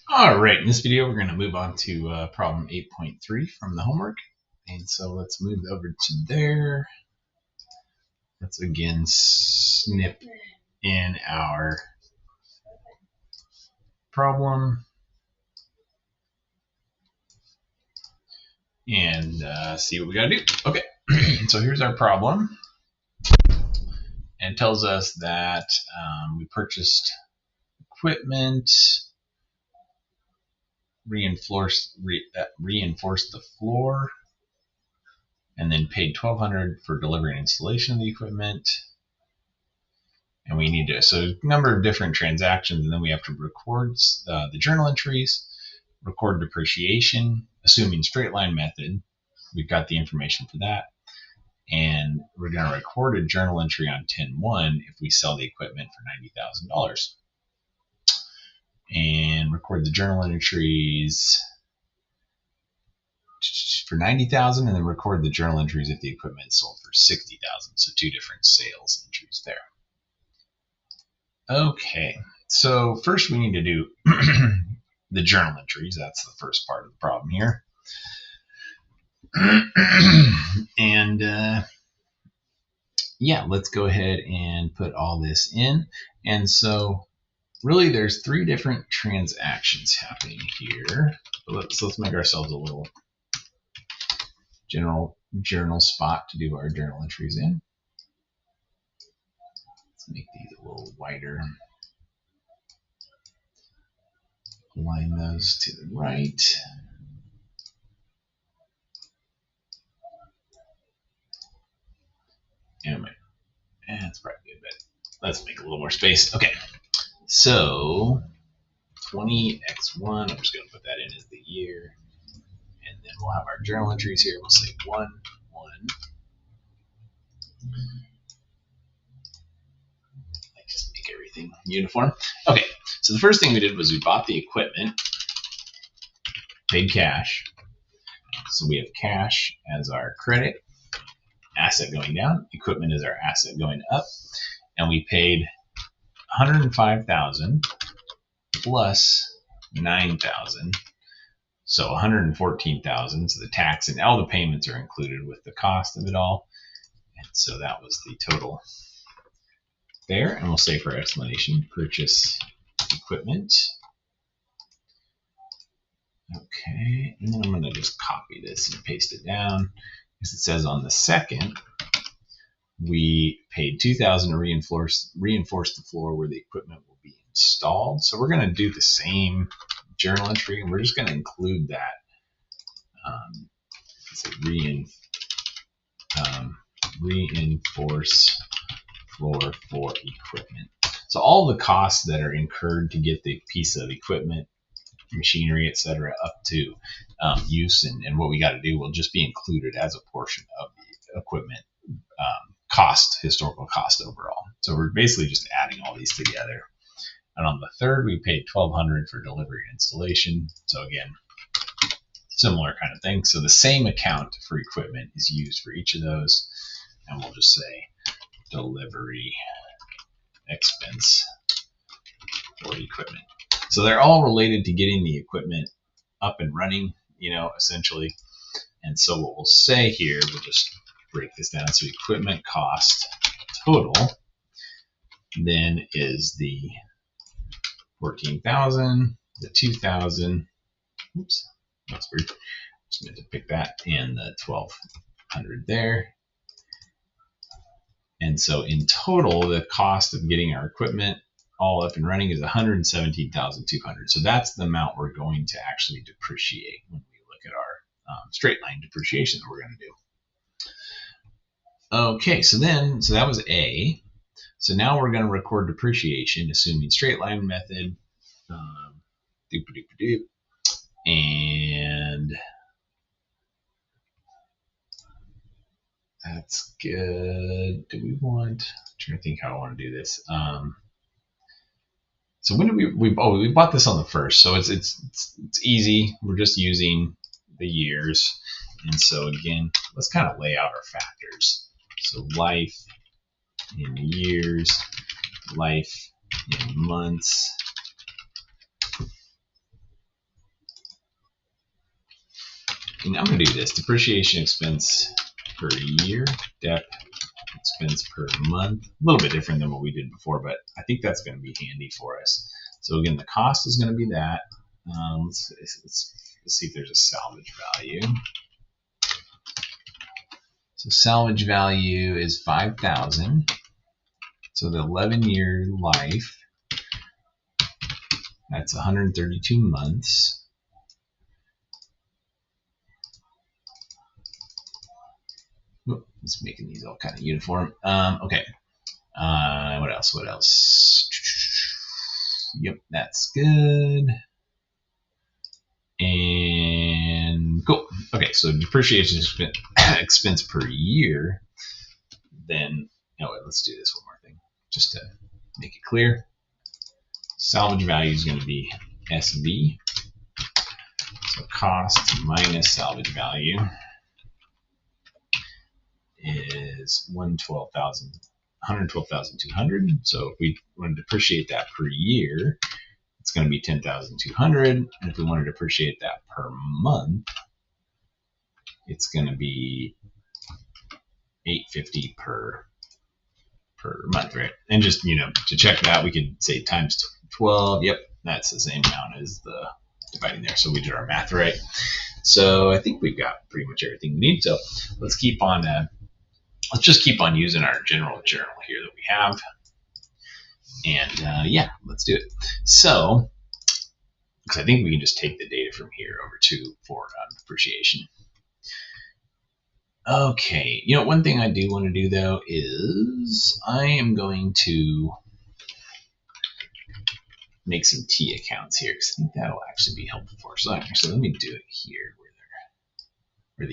All right, in this video, we're going to move on to problem 8.3 from the homework. And so let's move over to there. Let's again snip in our problem and see what we got to do. Okay, so here's our problem. And it tells us that we purchased equipment, reinforced the floor, and then paid $1,200 for delivery and installation of the equipment. And we need to, so a number of different transactions, and then we have to record the journal entries, record depreciation, assuming straight line method. We've got the information for that. And we're going to record a journal entry on 10/1 if we sell the equipment for $90,000. And record the journal entries for $90,000, and then record the journal entries if the equipment is sold for $60,000. So two different sales entries there. Okay, so first we need to do the journal entries. That's the first part of the problem here. And yeah, let's go ahead and put all this in. And so really there's three different transactions happening here. Let's make ourselves a little journal spot to do our journal entries in. Let's make these a little wider. Align those to the right. Anyway, that's probably good, but let's make a little more space. Okay, so 20x1, I'm just going to put that in as the year. And then we'll have our journal entries here. We'll say 1, 1. Like just make everything uniform. Okay, so the first thing we did was we bought the equipment, paid cash. So we have cash as our credit, asset going down, equipment is our asset going up, and we paid $105,000 plus $9,000, so $114,000. So the tax and all the payments are included with the cost of it all, and so that was the total there. And we'll say for explanation, purchase equipment. Okay, and then I'm going to just copy this and paste it down, because it says on the second we paid $2,000 to reinforce the floor where the equipment will be installed. So we're going to do the same journal entry, and we're just going to include that. Reinforce floor for equipment. So all the costs that are incurred to get the piece of equipment, machinery, etc., up to use and what we got to do will just be included as a portion of the equipment cost, historical cost overall. So we're basically just adding all these together. And on the third, we paid $1,200 for delivery and installation. So again, similar kind of thing. So the same account for equipment is used for each of those, and we'll just say delivery expense for equipment. So they're all related to getting the equipment up and running, essentially. And so what we'll say here, we'll just break this down. So equipment cost total then is the 14,000, the 2,000. Oops, that's weird. Just need to pick that, and the 1,200 there. And so in total, the cost of getting our equipment all up and running is $117,200. So that's the amount we're going to actually depreciate when we look at our straight line depreciation that we're going to do. Okay, so that was A. So now we're going to record depreciation, assuming straight line method. And that's good. Do we want? I'm trying to think how I want to do this. So when did we bought this on the first, so it's easy. We're just using the years, and so again, let's kind of lay out our factors. So life in years, life in months, and I'm going to do this. Depreciation expense per year, dep expense per month. A little bit different than what we did before, but I think that's going to be handy for us. So again, the cost is going to be that. Let's see if there's a salvage value. So salvage value is 5,000. So the 11-year life, that's 132 months. It's making these all kind of uniform. Okay. What else? What else? Yep, that's good. And cool. Okay, so depreciation expense per year. Then, let's do this one more thing, just to make it clear. Salvage value is going to be SV. So cost minus salvage value is 112,200. So if we want to depreciate that per year, it's going to be 10,200. And if we want to depreciate that per month, it's going to be $850 per month, right? And just, to check that, we could say times 12. Yep, that's the same amount as the dividing there. So we did our math right. So I think we've got pretty much everything we need. So let's just keep on using our general journal here that we have. And yeah, let's do it. So, because I think we can just take the data from here over for depreciation. Okay, one thing I do want to do though is I am going to make some T accounts here because I think that'll actually be helpful for us. So actually, let me do it here where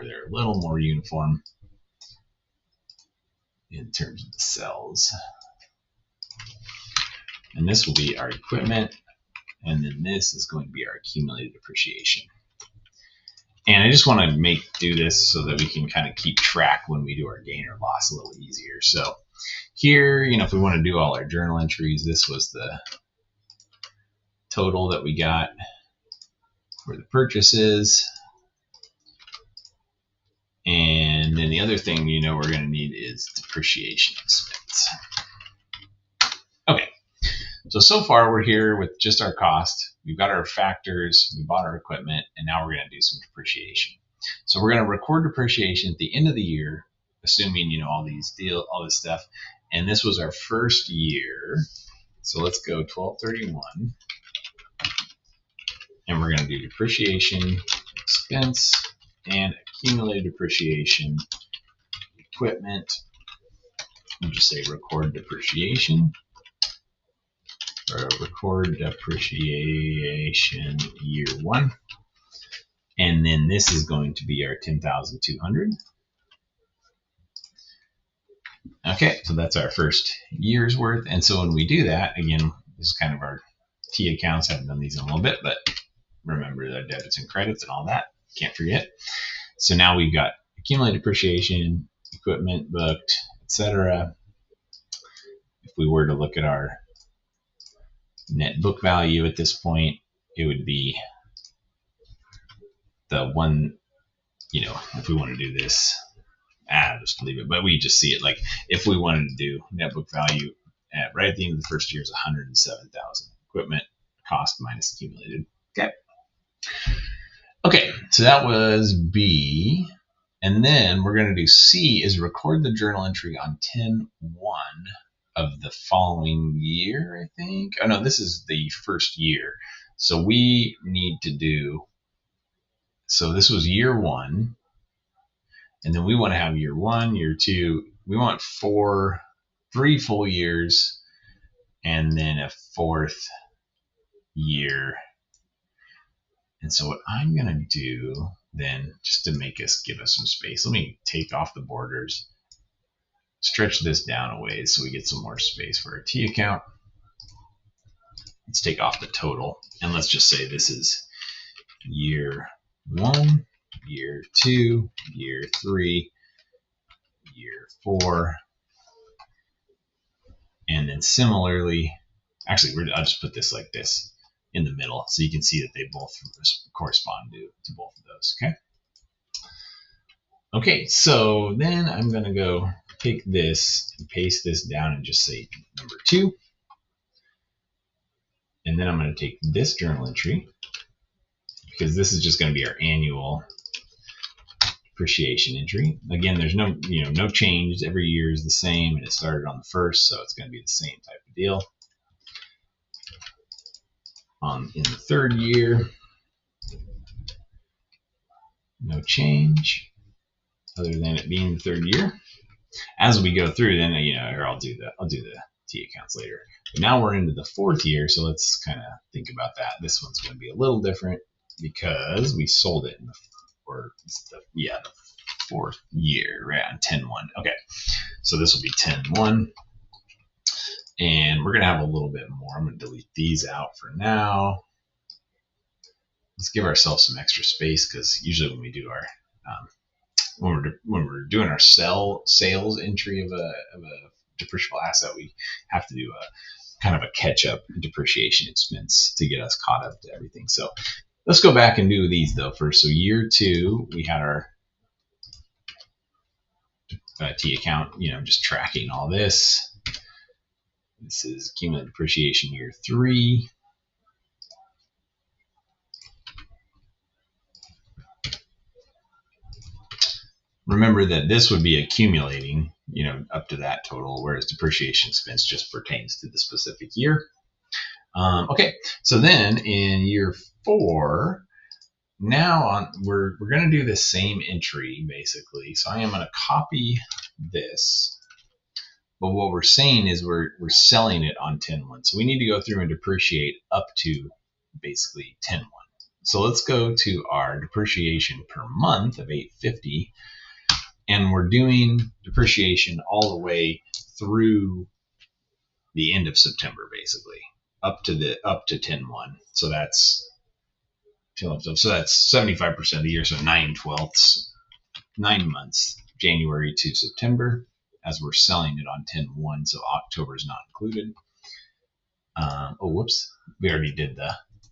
they're a little more uniform in terms of the cells. And this will be our equipment, and then this is going to be our accumulated depreciation. And I just want to do this so that we can kind of keep track when we do our gain or loss a little easier. So here, if we want to do all our journal entries, this was the total that we got for the purchases. And then the other thing we're going to need is depreciation expense. Okay, so far we're here with just our cost. We've got our factors, we bought our equipment, and now we're going to do some depreciation. So we're going to record depreciation at the end of the year, assuming all this stuff. And this was our first year. So let's go 12/31. And we're going to do depreciation expense and accumulated depreciation equipment. We'll just say record depreciation. Or record depreciation year 1. And then this is going to be our 10,200. Okay, so that's our first year's worth. And so when we do that, again, this is kind of our T accounts. I haven't done these in a little bit, but remember the debits and credits and all that. Can't forget. So now we've got accumulated depreciation, equipment booked, etc. If we were to look at our net book value at this point, it would be the one, if we want to do this, just leave it. But we just see it like if we wanted to do net book value right at the end of the first year is 107,000. Equipment cost minus accumulated. Okay, so that was B. And then we're going to do C is record the journal entry on 10/1 of the following year, I think. Oh no, this is the first year. So we need to do, so this was year 1. And then we want to have year 1, year 2. We want 3 full years and then a 4th year. And so what I'm going to do then, just to give us some space, let me take off the borders, stretch this down a ways so we get some more space for our T account. Let's take off the total, and let's just say this is year 1, year 2, year 3, year 4, and then similarly, actually, I'll just put this like this in the middle so you can see that they both correspond to both of those. Okay. Okay, so then I'm going to go take this and paste this down and just say number 2. And then I'm going to take this journal entry, because this is just going to be our annual depreciation entry. Again, there's no change. Every year is the same, and it started on the 1st, so it's going to be the same type of deal. In the 3rd year, no change other than it being the 3rd year. As we go through, then here I'll do the T accounts later. But now we're into the 4th year, so let's kind of think about that. This one's going to be a little different because we sold it in the 4th year, right on 10-1. Okay, so this will be 10-1, and we're going to have a little bit more. I'm going to delete these out for now. Let's give ourselves some extra space, because usually when we do our when we're doing our sales entry of a depreciable asset, we have to do a kind of a catch-up depreciation expense to get us caught up to everything. So let's go back and do these though first. So year 2, we had our T account, just tracking all this. This is cumulative depreciation year 3. Remember that this would be accumulating, up to that total, whereas depreciation expense just pertains to the specific year. Okay, so then in year 4, now we're going to do the same entry basically. So I am going to copy this, but what we're saying is we're selling it on 10-1. So we need to go through and depreciate up to basically 10-1. So let's go to our depreciation per month of $850. And we're doing depreciation all the way through the end of September, basically, up to 10-1. So that's 75% of the year. So 9/12, 9 months, January to September, as we're selling it on 10-1. So October is not included. Whoops, we already did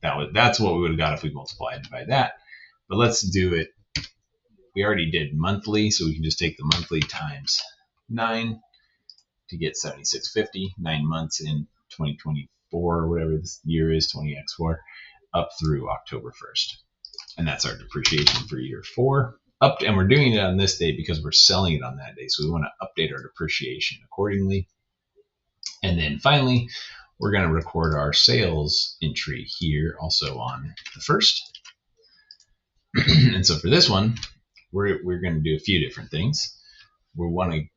that's what we would have got if we multiplied by that. But let's do it. We already did monthly, so we can just take the monthly times 9 to get 7650, 9 months in 2024, or whatever this year is, 20x4, up through October 1st. And that's our depreciation for year 4. And we're doing it on this date because we're selling it on that day, so we want to update our depreciation accordingly. And then finally, we're going to record our sales entry here also on the 1st. And so for this one, we're going to do a few different things. We want to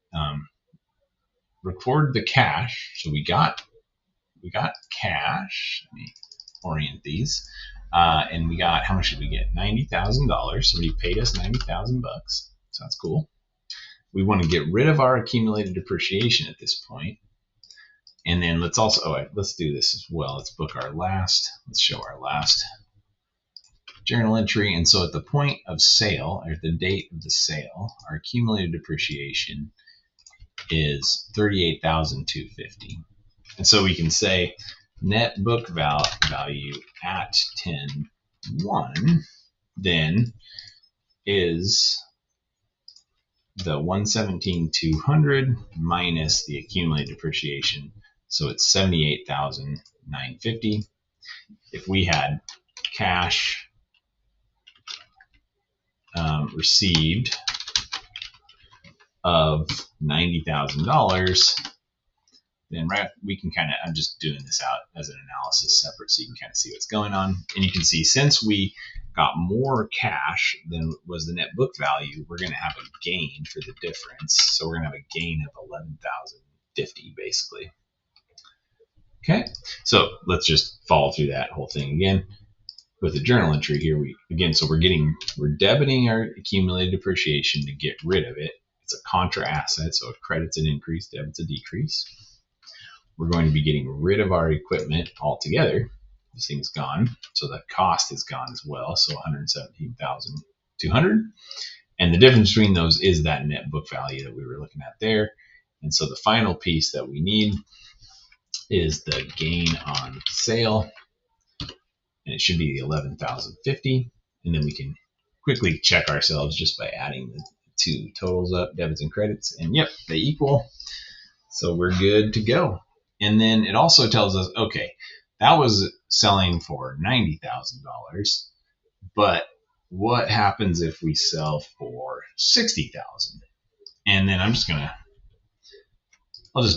record the cash. So we got cash. Let me orient these. And we got, how much did we get? $90,000. Somebody paid us $90,000 bucks. So that's cool. We want to get rid of our accumulated depreciation at this point. And then let's also, let's do this as well. Let's show our last journal entry. And so at the point of sale, or at the date of the sale, our accumulated depreciation is $38,250. And so we can say net book value at 10-1 then is the $117,200 minus the accumulated depreciation. So it's $78,950. If we had cash received of $90,000, then we can kind of, I'm just doing this out as an analysis separate so you can kind of see what's going on. And you can see since we got more cash than was the net book value, we're going to have a gain for the difference. So we're going to have a gain of $11,050 basically. Okay, so let's just follow through that whole thing again. With the journal entry here, so we're debiting our accumulated depreciation to get rid of it. It's a contra asset, so it credits an increase, debits a decrease. We're going to be getting rid of our equipment altogether. This thing's gone, so the cost is gone as well, so $117,200. And the difference between those is that net book value that we were looking at there. And so the final piece that we need is the gain on sale. And it should be the $11,050, and then we can quickly check ourselves just by adding the 2. Totals up, debits and credits, and yep, they equal. So we're good to go. And then it also tells us, okay, that was selling for $90,000, but what happens if we sell for $60,000? And then I'll just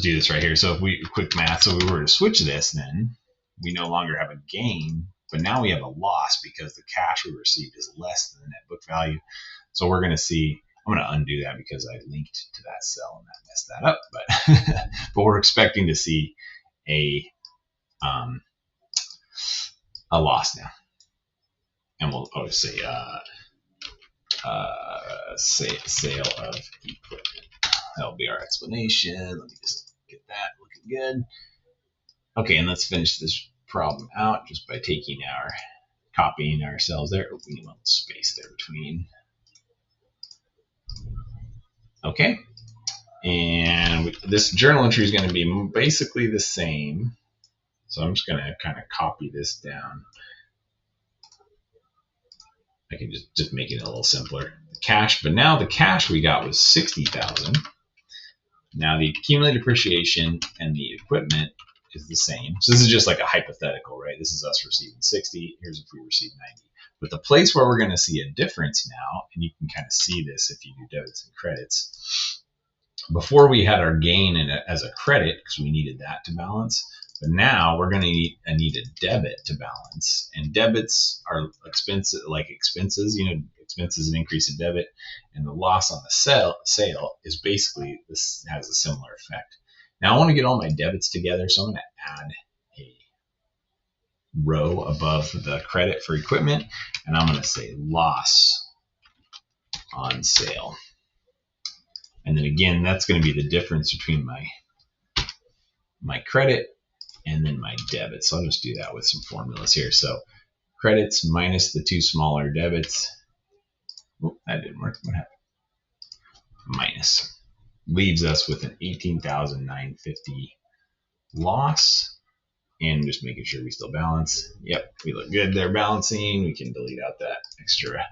do this right here. So if we quick math, so if we were to switch this, then we no longer have a gain, but now we have a loss because the cash we received is less than the net book value. So we're going to see, I'm going to undo that because I linked to that cell and that messed that up. But but we're expecting to see a loss now, and we'll always say sale of equipment. That'll be our explanation. Let me just get that looking good. Okay, and let's finish this problem out just by copying our cells there. We need a little space there between. Okay, and this journal entry is going to be basically the same. So I'm just going to kind of copy this down. I can just make it a little simpler. The cash, but now the cash we got was 60,000. Now the accumulated depreciation and the equipment is the same. So this is just like a hypothetical, right? This is us receiving 60. Here's if we receive 90. But the place where we're going to see a difference now, and you can kind of see this if you do debits and credits. Before we had our gain as a credit because we needed that to balance. But now we're going to need a debit to balance, and debits are expenses, expenses an increase in debit, and the loss on the sale is basically, this has a similar effect. Now I want to get all my debits together, so I'm going to add a row above the credit for equipment, and I'm going to say loss on sale. And then again, that's going to be the difference between my credit and then my debit. So I'll just do that with some formulas here. So credits minus the 2 smaller debits. Oh, that didn't work. What happened? Minus. Leaves us with an 18,950 loss. And just making sure we still balance. Yep, we look good there balancing. We can delete out that extra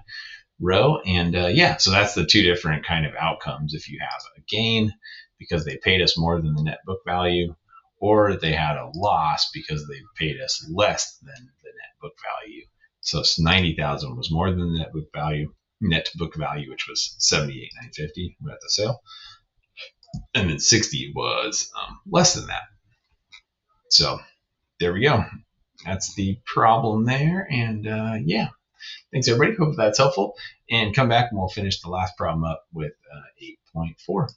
row. And yeah, so that's the 2 different kind of outcomes. If you have a gain because they paid us more than the net book value, or they had a loss because they paid us less than the net book value. So 90,000 was more than the net book value, which was 78,950 at the sale, and then 60 was less than that. So there we go. That's the problem there, and yeah, thanks everybody. Hope that's helpful, and come back and we'll finish the last problem up with 8.4.